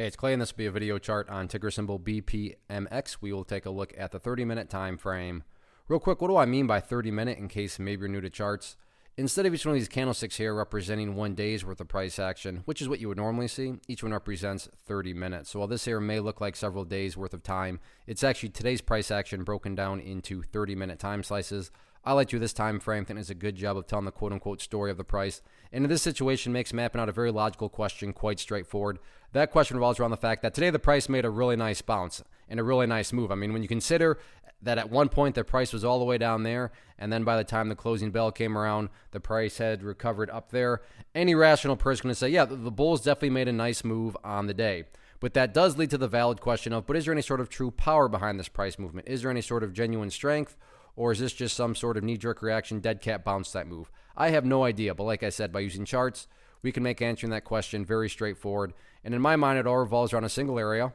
Hey, it's Clay, and this will be a video chart on ticker symbol BPMX. We will take a look at the 30-minute time frame. Real quick, what do I mean by 30-minute in case maybe you're new to charts? Instead of each one of these candlesticks here representing 1 day's worth of price action, which is what you would normally see, each one represents 30 minutes. So while this here may look like several days worth of time, it's actually today's price action broken down into 30-minute time slices. I like to do this time frame. I think it's a good job of telling the quote-unquote story of the price. And in this situation, makes mapping out a very logical question quite straightforward. That question revolves around the fact that today the price made a really nice bounce and a really nice move. I mean, when you consider that at one point the price was all the way down there, and then by the time the closing bell came around, the price had recovered up there, any rational person is going to say, yeah, the bulls definitely made a nice move on the day. But that does lead to the valid question of, but is there any sort of true power behind this price movement? Is there any sort of genuine strength? Or is this just some sort of knee-jerk reaction, dead cat bounce type move? I have no idea, but like I said, by using charts, we can make answering that question very straightforward. And in my mind, it all revolves around a single area.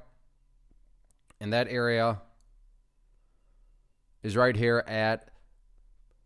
And that area is right here at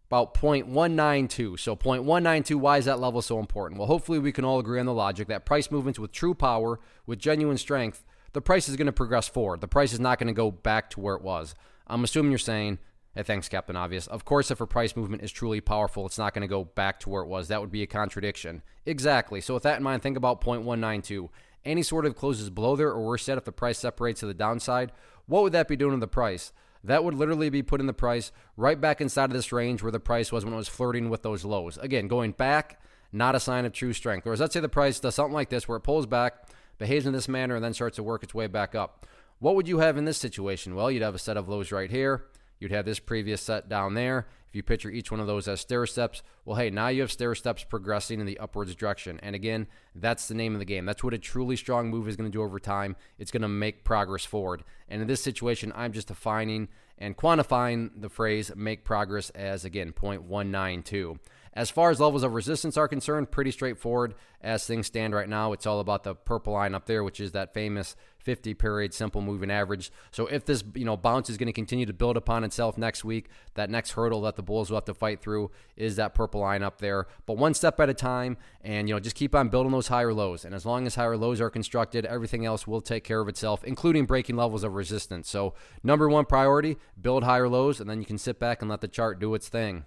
about 0.192. So 0.192, why is that level so important? Well, hopefully we can all agree on the logic that price movements with true power, with genuine strength, the price is going to progress forward. The price is not going to go back to where it was. I'm assuming you're saying, hey, thanks, Captain Obvious. Of course, if a price movement is truly powerful, it's not going to go back to where it was. That would be a contradiction. Exactly. So with that in mind, think about 0.192. Any sort of closes below there, or worse yet, if the price separates to the downside, what would that be doing to the price? That would literally be putting the price right back inside of this range where the price was when it was flirting with those lows. Again, going back, not a sign of true strength. Whereas let's say the price does something like this, where it pulls back, behaves in this manner, and then starts to work its way back up. What would you have in this situation? Well, you'd have a set of lows right here. You'd have this previous set down there. If you picture each one of those as stair steps, well, hey, now you have stair steps progressing in the upwards direction. And again, that's the name of the game. That's what a truly strong move is going to do over time. It's going to make progress forward. And in this situation, I'm just defining and quantifying the phrase make progress as, again, 0.192. As far as levels of resistance are concerned, pretty straightforward as things stand right now. It's all about the purple line up there, which is that famous 50-period simple moving average. So if this bounce is going to continue to build upon itself next week, that next hurdle that the bulls will have to fight through is that purple line up there. But one step at a time, and just keep on building those higher lows. And as long as higher lows are constructed, everything else will take care of itself, including breaking levels of resistance. So number one priority, build higher lows, and then you can sit back and let the chart do its thing.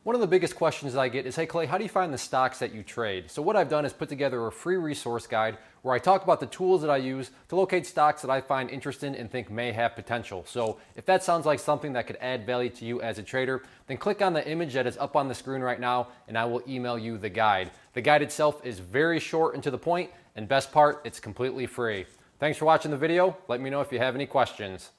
One of the biggest questions that I get is, hey Clay, how do you find the stocks that you trade? So what I've done is put together a free resource guide where I talk about the tools that I use to locate stocks that I find interesting and think may have potential. So if that sounds like something that could add value to you as a trader, then click on the image that is up on the screen right now and I will email you the guide. The guide itself is very short and to the point, and best part, it's completely free. Thanks for watching the video. Let me know if you have any questions.